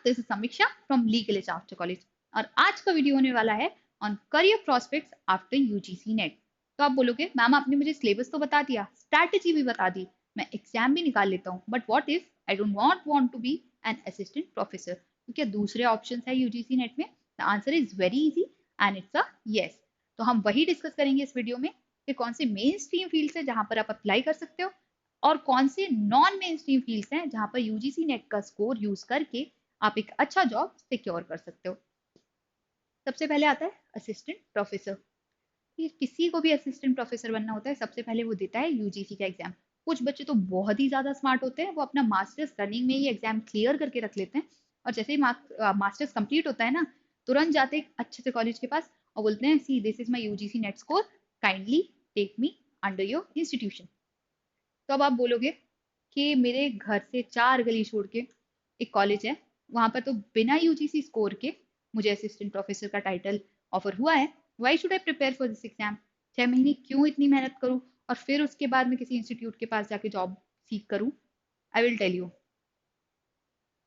This is Samiksha from legal edge after college और आज का वीडियो होने वाला है on career prospects after UGC NET. तो आप बोलोगे मैम आपने मुझे सिलेबस तो बता दिया, स्ट्रैटेजी भी बता दी, मैं एग्जाम भी निकाल लेता हूँ, but what if I don't want to be an assistant professor? तो क्या दूसरे ऑप्शंस है यूजीसी नेट में? The answer is very easy and it's a yes. तो हम वही डिस्कस करेंगे इस वीडियो में कि कौन से मेन स्ट्रीम फील्ड्स है जहां पर आप अप्लाई कर सकते हो और कौन से नॉन मेन स्ट्रीम फील्ड्स हैं जहां पर यूजीसी नेट का स्कोर यूज करके आप एक अच्छा जॉब सिक्योर कर सकते हो। सबसे पहले आता है असिस्टेंट प्रोफेसर। किसी को भी असिस्टेंट प्रोफेसर बनना होता है, सबसे पहले वो देता है यूजीसी का एग्जाम। कुछ बच्चे तो बहुत ही ज्यादा स्मार्ट होते हैं, वो अपना मास्टर्स रनिंग में ही एग्जाम क्लियर करके रख लेते हैं और जैसे ही मास्टर्स कंप्लीट होता है ना, तुरंत जाते हैं अच्छे से कॉलेज के पास और बोलते हैं see this is my UGC NET score, kindly take me under your institution. तो अब आप बोलोगे कि मेरे घर से 4 गली छोड़ के एक कॉलेज है, वहां पर तो बिना यूजीसी स्कोर के मुझे असिस्टेंट प्रोफेसर का टाइटल ऑफर हुआ है। Why should I prepare for this exam? 6 महीने क्यों इतनी मेहनत करूं और फिर उसके बाद में किसी इंस्टीट्यूट के पास जाके जॉब सीख करूं? I will tell you.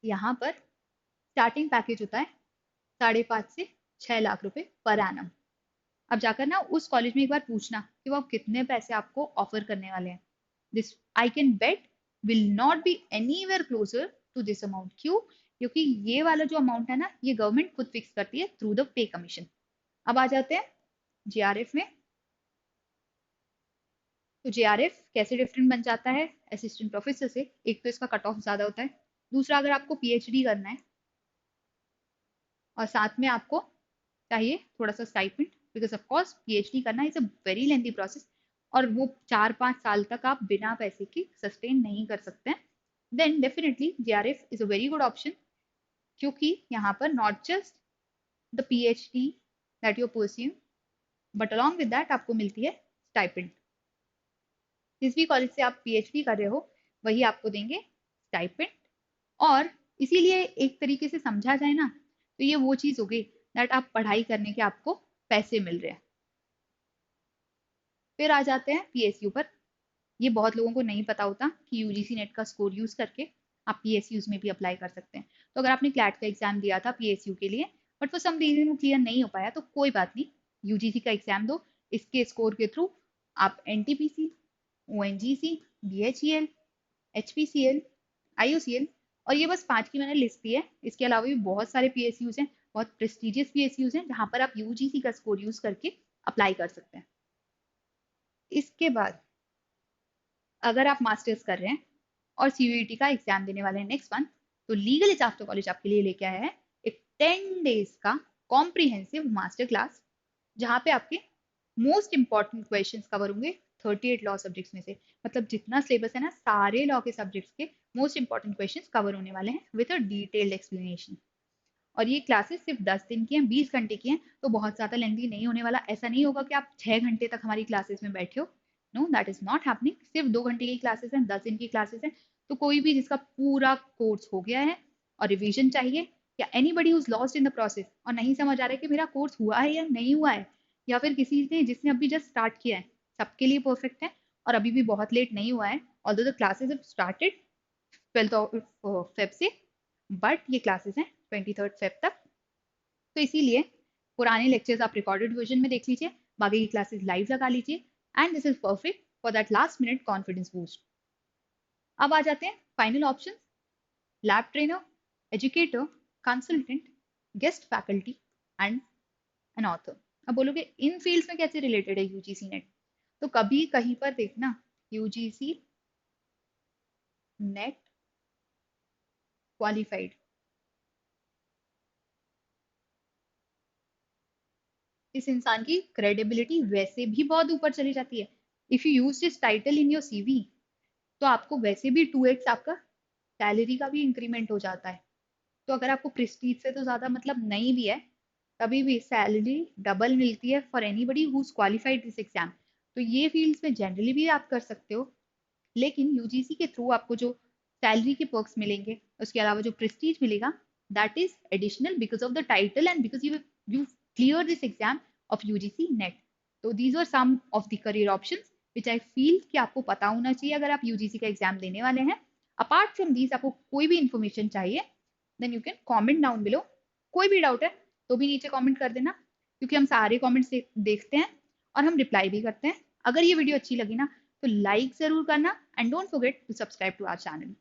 यहाँ पर स्टार्टिंग पैकेज होता है 5.5 से 6 लाख रुपए पर एनम। अब जाकर ना उस कॉलेज में एक बार पूछना कि वो कितने पैसे आपको ऑफर करने वाले हैं। This I can bet will not be anywhere closer to this amount. क्यों? क्योंकि ये वाला जो अमाउंट है ना, ये गवर्नमेंट खुद फिक्स करती है थ्रू द पे कमीशन। अब आ जाते हैं जेआरएफ में। तो जेआरएफ कैसे डिफरेंट बन जाता है असिस्टेंट प्रोफेसर से? एक तो इसका कट ऑफ ज्यादा होता है, दूसरा अगर आपको पीएचडी करना है और साथ में आपको चाहिए थोड़ा सा stipend, because of course PhD करना is a very lengthy process और वो 4-5 साल तक आप बिना पैसे की सस्टेन नहीं कर सकते हैं, then definitely JRF is a very good option. क्योंकि यहाँ पर not just the PhD that you pursue but along with that आपको मिलती है स्टाइपेंड। जिस भी कॉलेज से आप पीएचडी कर रहे हो वही आपको देंगे स्टाइपेंड। और इसीलिए एक तरीके से समझा जाए ना, तो ये वो चीज हो गई दैट आप पढ़ाई करने के आपको पैसे मिल रहे हैं। फिर आ जाते हैं पीएसयू पर। ये बहुत लोगों को नहीं पता होता कि यूजीसी नेट का स्कोर यूज करके आप पीएसयूज में भी अप्लाई कर सकते हैं। तो अगर आपने क्लैट का एग्जाम दिया था पीएसयू के लिए बट फॉर सम रीजन वो क्लियर नहीं हो पाया, तो कोई बात नहीं, यूजीसी का एग्जाम दो। इसके स्कोर के थ्रू आप NTPC, ONGC, BHEL, HPCL, IOCL और ये बस 5 की मैंने लिस्ट दी है, इसके अलावा भी बहुत सारे पीएसयूज हैं, बहुत प्रेस्टिजियस पीएसयूज हैं जहां पर आप यूजीसी का स्कोर यूज करके अप्लाई कर सकते हैं। इसके बाद अगर आप मास्टर्स कर रहे हैं और सीयूईटी का एग्जाम देने वाले हैं नेक्स्ट मंथ, तो लीगल एज आफ्टर कॉलेज आपके लिए लेके आया है एक 10 डेज का कॉम्प्रिहेंसिव मास्टर क्लास, जहां पे आपके मोस्ट इंपॉर्टेंट क्वेश्चंस कवर होंगे 38 लॉ सब्जेक्ट्स में से। मतलब जितना सिलेबस है ना, सारे लॉ के सब्जेक्ट्स के मोस्ट इंपॉर्टेंट क्वेश्चंस कवर होने वाले हैं विद अ डिटेल्ड एक्सप्लेनेशन। और ये क्लासेस सिर्फ 10 दिन की हैं, 20 घंटे की हैं, तो बहुत ज्यादा लेंथी नहीं होने वाला। ऐसा नहीं होगा कि आप 6 घंटे तक हमारी क्लासेस में बैठे हो, know that is not happening. सिर्फ 2 घंटे की क्लासेस हैं, 10 दिन की क्लासेस हैं। तो कोई भी जिसका पूरा कोर्स हो गया है और रिवीजन चाहिए, या anybody who's lost in the process और नहीं समझ आ रहा है कि मेरा कोर्स हुआ है या नहीं हुआ है, या फिर किसी ने जिसने अभी जस्ट स्टार्ट किया है, सबके लिए परफेक्ट है और अभी भी बहुत लेट नहीं हुआ है। Although the classes have started 12 Feb से, बट ये क्लासेस हैं 23 फेब तक। तो इसीलिए पुराने लेक्चर्स आप रिकॉर्डेड वर्जन में देख लीजिए, बाकी की क्लासेस लाइव लगा लीजिए and this is perfect for that last minute confidence boost. अब आ जाते हैं final option. Lab trainer, educator, consultant, guest faculty and an author. अब बोलोगे इन फील्ड्स में कैसे रिलेटेड है यूजीसी नेट? तो कभी कहीं पर देखना यूजीसी नेट क्वालिफाइड, इस इंसान की क्रेडिबिलिटी वैसे भी बहुत ऊपर चली जाती है। If you use this title in your CV, तो आपको वैसे भी 2x आपका सैलरी का भी इंक्रीमेंट हो जाता है। तो अगर आपको प्रेस्टीज से तो ज्यादा मतलब नहीं भी है, तभी भी सैलरी डबल मिलती है for anybody who's qualified this exam. तो ये फील्ड्स में जनरली भी आप कर सकते हो, लेकिन यूजीसी के थ्रू आपको जो सैलरी के पर्क्स मिलेंगे, उसके अलावा जो प्रेस्टीज मिलेगा, that is additional because of the title and because you clear this exam of UGC NET. तो these are some of the career options which I feel कि आपको पता होना चाहिए अगर आप यूजीसी का एग्जाम देने वाले हैं। अपार्ट फ्रॉम दीज आपको कोई भी इंफॉर्मेशन चाहिए, then you can comment down below. कोई भी डाउट है तो भी नीचे कॉमेंट कर देना, क्योंकि हम सारे कॉमेंट्स देखते हैं और हम रिप्लाई भी करते हैं। अगर ये वीडियो अच्छी लगी ना तो लाइक जरूर करना and don't forget to subscribe to our channel.